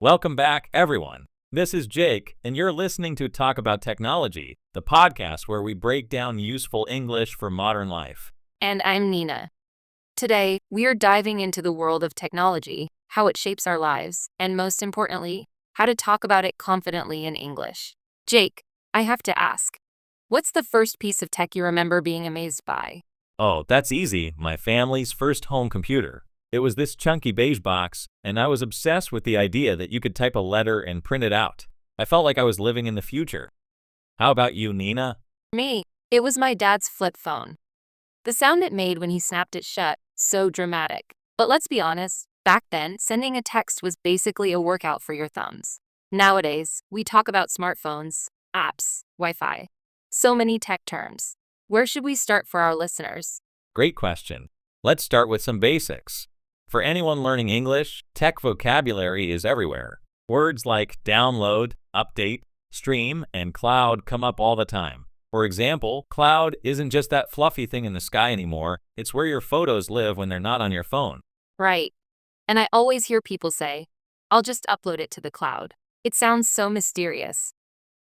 Welcome back, everyone. This is Jake, and you're listening to Talk About Technology, the podcast where we break down useful English for modern life. And I'm Nina. Today, we are diving into the world of technology, how it shapes our lives, and most importantly, how to talk about it confidently in English. Jake, I have to ask, what's the first piece of tech you remember being amazed by? Oh, that's easy. My family's first home computer. It was this chunky beige box, and I was obsessed with the idea that you could type a letter and print it out. I felt like I was living in the future. How about you, Nina? Me, it was my dad's flip phone. The sound it made when he snapped it shut, so dramatic. But let's be honest, back then, sending a text was basically a workout for your thumbs. Nowadays, we talk about smartphones, apps, Wi-Fi. So many tech terms. Where should we start for our listeners? Great question. Let's start with some basics. For anyone learning English, tech vocabulary is everywhere. Words like download, update, stream, and cloud come up all the time. For example, cloud isn't just that fluffy thing in the sky anymore, it's where your photos live when they're not on your phone. Right. And I always hear people say, I'll just upload it to the cloud. It sounds so mysterious.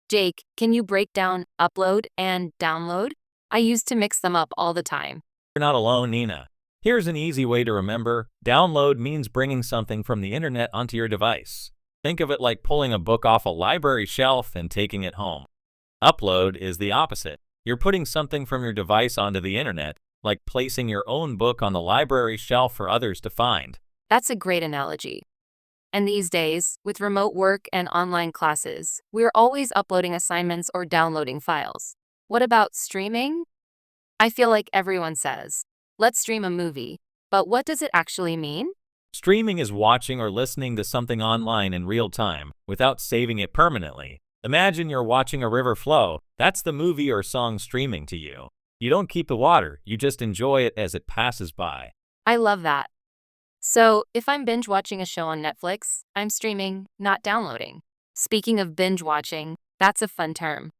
Jake, can you break down upload and download? I used to mix them up all the time. You're not alone, Nina. Here's an easy way to remember. Download means bringing something from the internet onto your device. Think of it like pulling a book off a library shelf and taking it home. Upload is the opposite. You're putting something from your device onto the internet, like placing your own book on the library shelf for others to find. That's a great analogy. And these days, with remote work and online classes, we're always uploading assignments or downloading files. What about streaming? I feel like everyone says, let's stream a movie, but what does it actually mean? Streaming is watching or listening to something online in real time, without saving it permanently. Imagine you're watching a river flow. That's the movie or song streaming to you. You don't keep the water, you just enjoy it as it passes by. I love that. So, if I'm binge watching a show on Netflix, I'm streaming, not downloading. Speaking of binge watching, that's a fun term.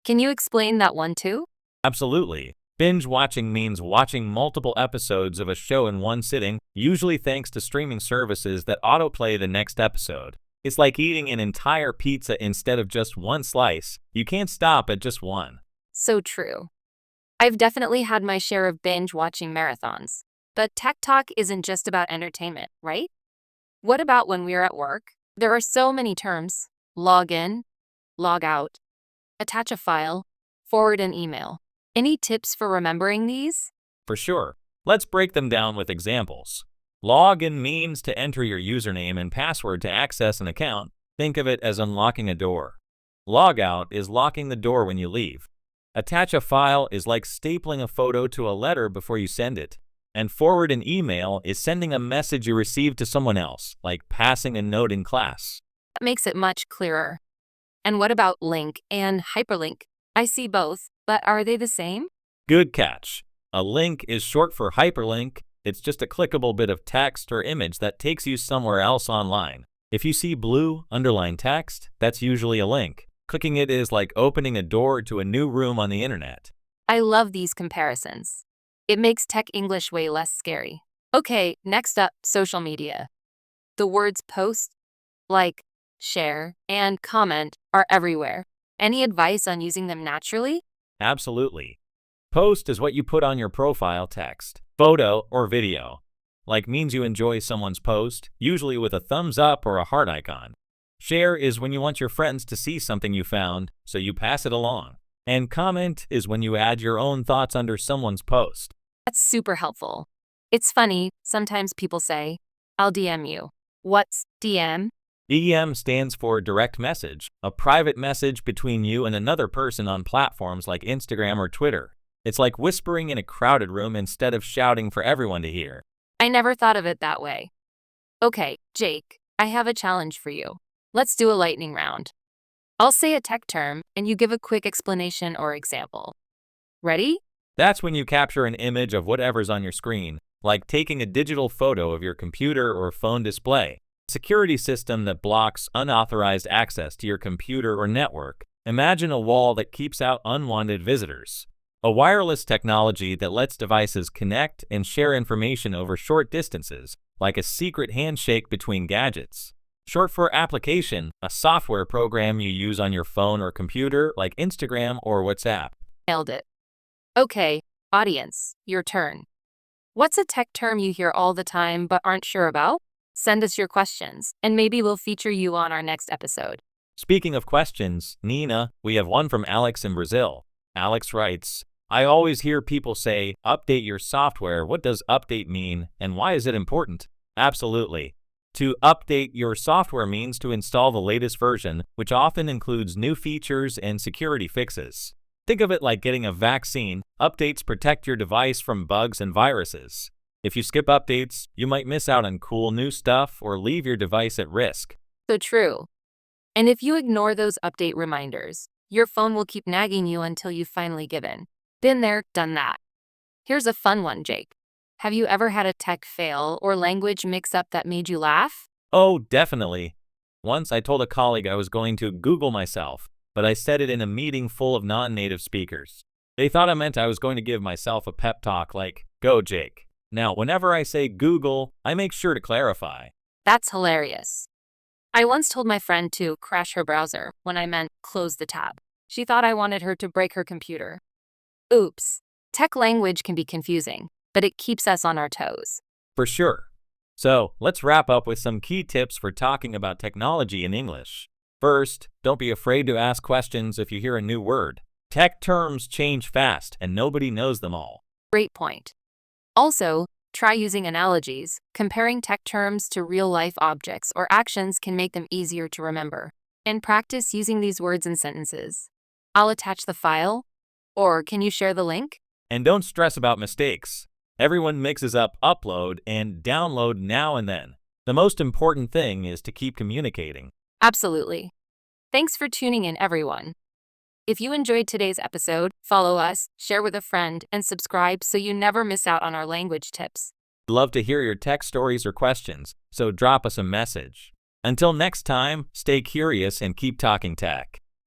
Can you explain that one too? Absolutely. Binge watching means watching multiple episodes of a show in one sitting, usually thanks to streaming services that autoplay the next episode. It's like eating an entire pizza instead of just one slice. You can't stop at just one. So true. I've definitely had my share of binge watching marathons. But tech talk isn't just about entertainment, right? What about when we're at work? There are so many terms. Log in, log out, attach a file, forward an email. Any tips for remembering these? For sure. Let's break them down with examples. Log in means to enter your username and password to access an account. Think of it as unlocking a door. Log out is locking the door when you leave. Attach a file is like stapling a photo to a letter before you send it. And forward an email is sending a message you received to someone else, like passing a note in class. That makes it much clearer. And what about link and hyperlink? I see both, but are they the same? Good catch. A link is short for hyperlink. It's just a clickable bit of text or image that takes you somewhere else online. If you see blue underlined text, that's usually a link. Clicking it is like opening a door to a new room on the internet. I love these comparisons. It makes tech English way less scary. Okay, next up, social media. The words post, like, share, and comment are everywhere. Any advice on using them naturally? Absolutely. Post is what you put on your profile text, photo, or video. Like means you enjoy someone's post, usually with a thumbs up or a heart icon. Share is when you want your friends to see something you found, so you pass it along. And comment is when you add your own thoughts under someone's post. That's super helpful. It's funny, sometimes people say, I'll DM you. What's DM? DM stands for direct message, a private message between you and another person on platforms like Instagram or Twitter. It's like whispering in a crowded room instead of shouting for everyone to hear. I never thought of it that way. Okay, Jake, I have a challenge for you. Let's do a lightning round. I'll say a tech term, and you give a quick explanation or example. Ready? That's when you capture an image of whatever's on your screen, like taking a digital photo of your computer or phone display. Security system that blocks unauthorized access to your computer or network. Imagine a wall that keeps out unwanted visitors. A wireless technology that lets devices connect and share information over short distances, like a secret handshake between gadgets. Short for application, a software program you use on your phone or computer like Instagram or WhatsApp. Nailed it. Okay, audience, your turn. What's a tech term you hear all the time but aren't sure about? Send us your questions, and maybe we'll feature you on our next episode. Speaking of questions, Nina, we have one from Alex in Brazil. Alex writes, I always hear people say, update your software. What does update mean, and why is it important? Absolutely. To update your software means to install the latest version, which often includes new features and security fixes. Think of it like getting a vaccine. Updates protect your device from bugs and viruses. If you skip updates, you might miss out on cool new stuff or leave your device at risk. So true. And if you ignore those update reminders, your phone will keep nagging you until you finally give in. Been there, done that. Here's a fun one, Jake. Have you ever had a tech fail or language mix-up that made you laugh? Oh, definitely. Once I told a colleague I was going to Google myself, but I said it in a meeting full of non-native speakers. They thought I meant I was going to give myself a pep talk like, go Jake. Now, whenever I say Google, I make sure to clarify. That's hilarious. I once told my friend to crash her browser when I meant close the tab. She thought I wanted her to break her computer. Oops. Tech language can be confusing, but it keeps us on our toes. For sure. So, let's wrap up with some key tips for talking about technology in English. First, don't be afraid to ask questions if you hear a new word. Tech terms change fast and nobody knows them all. Great point. Also, try using analogies. Comparing tech terms to real-life objects or actions can make them easier to remember. And practice using these words in sentences. I'll attach the file, or can you share the link? And don't stress about mistakes. Everyone mixes up upload and download now and then. The most important thing is to keep communicating. Absolutely. Thanks for tuning in, everyone. If you enjoyed today's episode, follow us, share with a friend, and subscribe so you never miss out on our language tips. We'd love to hear your tech stories or questions, so drop us a message. Until next time, stay curious and keep talking tech.